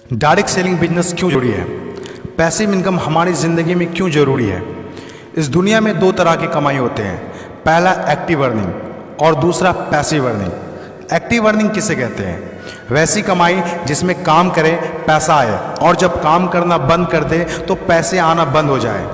Direct selling business क्यों जरूरी है? पैसिव इनकम हमारी ज़िंदगी में क्यों ज़रूरी है? इस दुनिया में दो तरह की कमाई होते हैं, पहला एक्टिव अर्निंग और दूसरा पैसिव अर्निंग। एक्टिव अर्निंग किसे कहते हैं? वैसी कमाई जिसमें काम करें पैसा आए और जब काम करना बंद कर दे तो पैसे आना बंद हो जाए।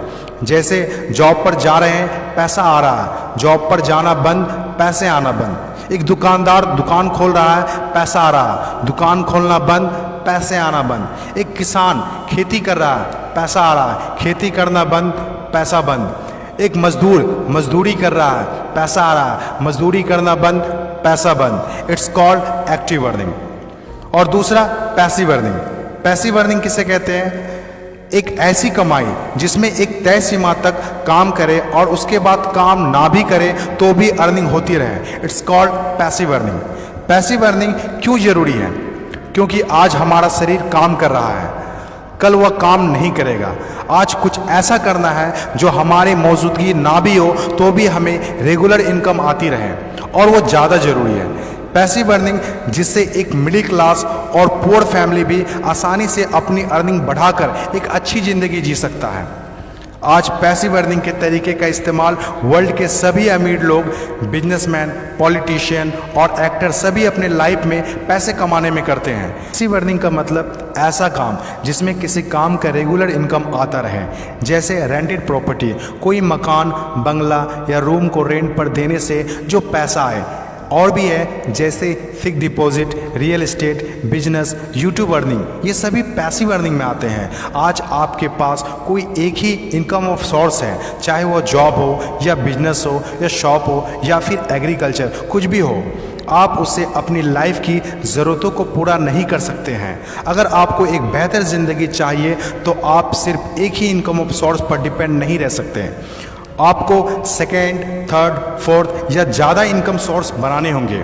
जैसे जॉब पर जा रहे हैं पैसा आ रहा है, जॉब पर जाना बंद पैसे आना बंद। एक दुकानदार दुकान खोल रहा है पैसा आ रहा है, दुकान खोलना बंद पैसे आना बंद। एक किसान खेती कर रहा है पैसा आ रहा है, खेती करना बंद पैसा बंद। एक मजदूर मजदूरी कर रहा है पैसा आ रहा है, मजदूरी करना बंद पैसा बंद। It's called active earning. और दूसरा पैसिव अर्निंग। पैसिव अर्निंग किसे कहते हैं? एक ऐसी कमाई जिसमें एक तय सीमा तक काम करे और उसके बाद काम ना भी करे तो भी अर्निंग होती रहे। It's called passive earning. Passive earning क्यों जरूरी है? क्योंकि आज हमारा शरीर काम कर रहा है, कल वह काम नहीं करेगा। आज कुछ ऐसा करना है जो हमारे मौजूदगी ना भी हो तो भी हमें रेगुलर इनकम आती रहे और वो ज़्यादा ज़रूरी है। पैसिव अर्निंग जिससे एक मिडिल क्लास और पुअर फैमिली भी आसानी से अपनी अर्निंग बढ़ाकर एक अच्छी ज़िंदगी जी सकता है। आज पैसिव अर्निंग के तरीके का इस्तेमाल वर्ल्ड के सभी अमीर लोग, बिजनेसमैन, पॉलिटिशियन और एक्टर सभी अपने लाइफ में पैसे कमाने में करते हैं। पैसिव अर्निंग का मतलब ऐसा काम जिसमें किसी काम का रेगुलर इनकम आता रहे, जैसे रेंटेड प्रॉपर्टी, कोई मकान, बंगला या रूम को रेंट पर देने से जो पैसा आए। और भी है जैसे fix deposit, real estate, business, YouTube earning, ये सभी पैसिव अर्निंग में आते हैं। आज आपके पास कोई एक ही इनकम ऑफ सोर्स है, चाहे वो जॉब हो या बिजनेस हो या शॉप हो या फिर एग्रीकल्चर, कुछ भी हो, आप उससे अपनी लाइफ की ज़रूरतों को पूरा नहीं कर सकते हैं। अगर आपको एक बेहतर ज़िंदगी चाहिए तो आप सिर्फ एक ही इनकम ऑफ सोर्स पर डिपेंड नहीं रह सकते। आपको सेकेंड, थर्ड, फोर्थ या ज़्यादा इनकम सोर्स बनाने होंगे।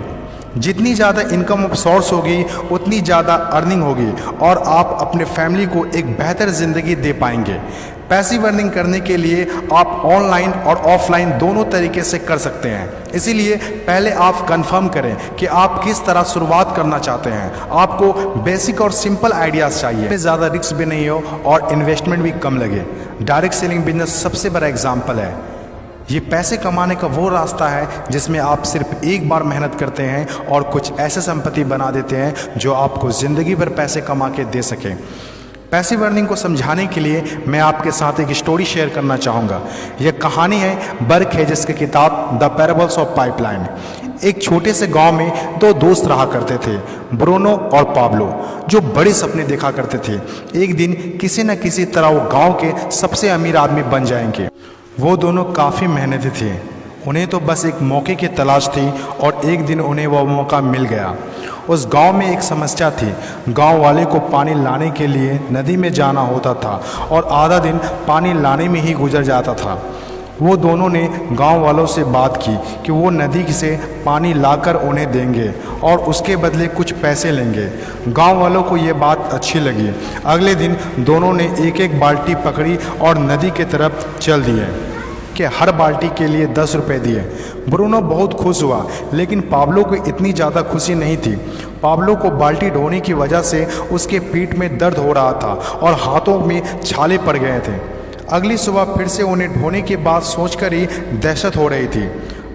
जितनी ज़्यादा इनकम ऑफ सोर्स होगी उतनी ज़्यादा अर्निंग होगी और आप अपने फैमिली को एक बेहतर ज़िंदगी दे पाएंगे। पैसिव अर्निंग करने के लिए आप ऑनलाइन और ऑफलाइन दोनों तरीके से कर सकते हैं। इसीलिए पहले आप कंफर्म करें कि आप किस तरह शुरुआत करना चाहते हैं। आपको बेसिक और सिंपल आइडियाज़ चाहिए, ज़्यादा रिस्क भी नहीं हो और इन्वेस्टमेंट भी कम लगे। डायरेक्ट सेलिंग बिजनेस सबसे बड़ा एग्जाम्पल है। ये पैसे कमाने का वो रास्ता है जिसमें आप सिर्फ एक बार मेहनत करते हैं और कुछ ऐसे संपत्ति बना देते हैं जो आपको ज़िंदगी भर पैसे कमा के दे सकें। पैसिव अर्निंग को समझाने के लिए मैं आपके साथ एक स्टोरी शेयर करना चाहूँगा। यह कहानी है बर्क हेजेस की किताब द पैराबल्स ऑफ पाइपलाइन। एक छोटे से गांव में दो दोस्त रहा करते थे, ब्रूनो और पाब्लो, जो बड़े सपने देखा करते थे। एक दिन किसी न किसी तरह वो गांव के सबसे अमीर आदमी बन जाएंगे। वो दोनों काफ़ी मेहनती थे, उन्हें तो बस एक मौके की तलाश थी और एक दिन उन्हें वह मौका मिल गया। उस गांव में एक समस्या थी। गांव वाले को पानी लाने के लिए नदी में जाना होता था और आधा दिन पानी लाने में ही गुजर जाता था। वो दोनों ने गांव वालों से बात की कि वो नदी से पानी लाकर उन्हें देंगे और उसके बदले कुछ पैसे लेंगे। गांव वालों को ये बात अच्छी लगी। अगले दिन दोनों ने एक एक बाल्टी पकड़ी और नदी की तरफ चल दिए कि हर बाल्टी के लिए 10 रुपये दिए। ब्रूनो बहुत खुश हुआ, लेकिन पाब्लो को इतनी ज़्यादा खुशी नहीं थी। पाब्लो को बाल्टी ढोने की वजह से उसके पीठ में दर्द हो रहा था और हाथों में छाले पड़ गए थे। अगली सुबह फिर से उन्हें ढोने की बात सोचकर ही दहशत हो रही थी।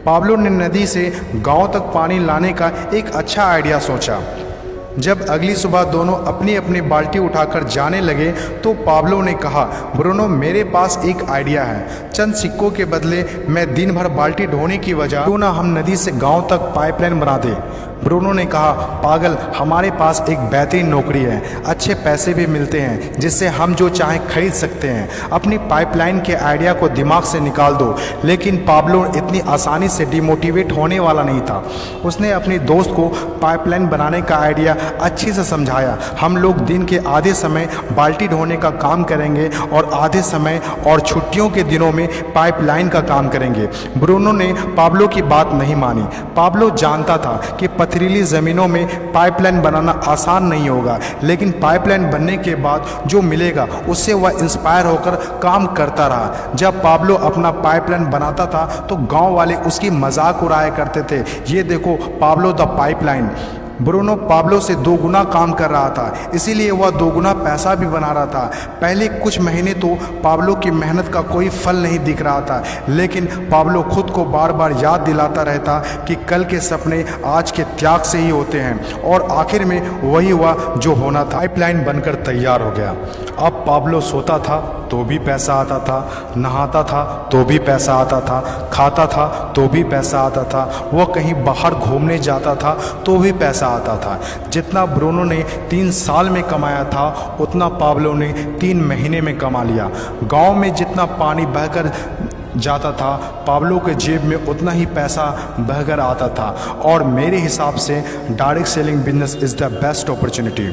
पाब्लो ने नदी से गांव तक पानी लाने का एक अच्छा आइडिया सोचा। जब अगली सुबह दोनों अपनी अपनी बाल्टी उठाकर जाने लगे तो पाब्लो ने कहा, ब्रूनो मेरे पास एक आइडिया है। चंद सिक्कों के बदले मैं दिन भर बाल्टी ढोने की वजह क्यों ना हम नदी से गांव तक पाइपलाइन बना दें। ब्रूनो ने कहा, पागल, हमारे पास एक बेहतरीन नौकरी है, अच्छे पैसे भी मिलते हैं जिससे हम जो चाहें खरीद सकते हैं। अपनी पाइपलाइन के आइडिया को दिमाग से निकाल दो। लेकिन पाब्लो इतनी आसानी से डिमोटिवेट होने वाला नहीं था। उसने अपने दोस्त को पाइपलाइन बनाने का आइडिया अच्छे से समझाया। हम लोग दिन के आधे समय बाल्टी ढोने का काम करेंगे और आधे समय और छुट्टियों के दिनों में पाइपलाइन का काम करेंगे। ब्रूनो ने पाब्लो की बात नहीं मानी। पाब्लो जानता था कि पथरीली ज़मीनों में पाइपलाइन बनाना आसान नहीं होगा, लेकिन पाइपलाइन बनने के बाद जो मिलेगा उससे वह इंस्पायर होकर काम करता रहा। जब पाब्लो अपना पाइपलाइन बनाता था तो गांव वाले उसकी मजाक उड़ाया करते थे। ये देखो Pablo the pipeline. Bruno Pablo से 2 गुना काम कर रहा था, इसीलिए वह 2 गुना पैसा भी बना रहा था। पहले कुछ महीने तो पाब्लो की मेहनत का कोई फल नहीं दिख रहा था, लेकिन पाब्लो खुद को बार बार याद दिलाता रहता कि कल के सपने आज के त्याग से ही होते हैं, और आखिर में वही हुआ जो होना था। पाइपलाइन बनकर तैयार हो गया। अब पाब्लो सोता था तो भी पैसा आता था, नहाता था तो भी पैसा आता था, खाता था तो भी पैसा आता था, वह कहीं बाहर घूमने जाता था तो भी पैसा आता था। जितना ब्रूनो ने 3 साल में कमाया था उतना पाब्लो ने 3 महीने में कमा लिया। गांव में जितना पानी बहकर जाता था, पाब्लो के जेब में उतना ही पैसा बहकर आता था। और मेरे हिसाब से direct selling business is the best opportunity.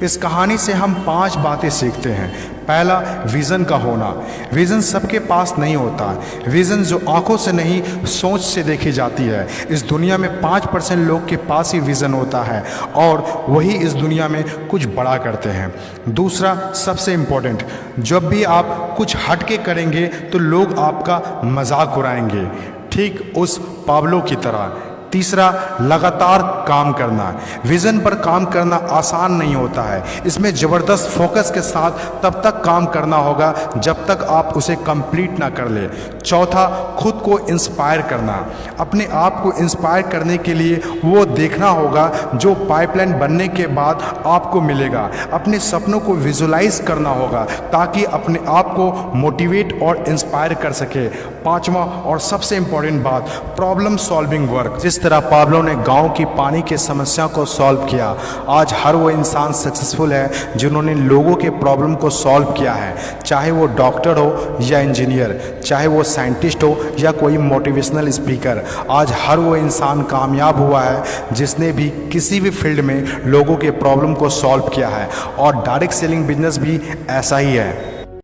इस कहानी से हम 5 बातें सीखते हैं। पहला, विज़न का होना। विज़न सबके पास नहीं होता। विज़न जो आंखों से नहीं सोच से देखी जाती है। इस दुनिया में 5% लोग के पास ही विज़न होता है और वही इस दुनिया में कुछ बड़ा करते हैं। दूसरा, सबसे इम्पोर्टेंट, जब भी आप कुछ हट के करेंगे तो लोग आपका मजाक उड़ाएंगे, ठीक उस पाब्लो की तरह। तीसरा, लगातार काम करना। विज़न पर काम करना आसान नहीं होता है, इसमें ज़बरदस्त फोकस के साथ तब तक काम करना होगा जब तक आप उसे कंप्लीट ना कर ले। चौथा, खुद को इंस्पायर करना। अपने आप को इंस्पायर करने के लिए वो देखना होगा जो पाइपलाइन बनने के बाद आपको मिलेगा। अपने सपनों को विजुलाइज करना होगा ताकि अपने आप को मोटिवेट और इंस्पायर कर सके। पांचवा और सबसे इम्पोर्टेंट बात, प्रॉब्लम सॉल्विंग वर्क। जिस तरह पाब्लो ने गांव की पानी की समस्या को सॉल्व किया, आज हर वो इंसान सक्सेसफुल है जिन्होंने लोगों के प्रॉब्लम को सॉल्व किया है, चाहे वो डॉक्टर हो या इंजीनियर, चाहे वो साइंटिस्ट हो या कोई मोटिवेशनल स्पीकर। आज हर वो इंसान कामयाब हुआ है जिसने भी किसी भी फील्ड में लोगों के प्रॉब्लम को सॉल्व किया है, और डायरेक्ट सेलिंग बिजनेस भी ऐसा ही है।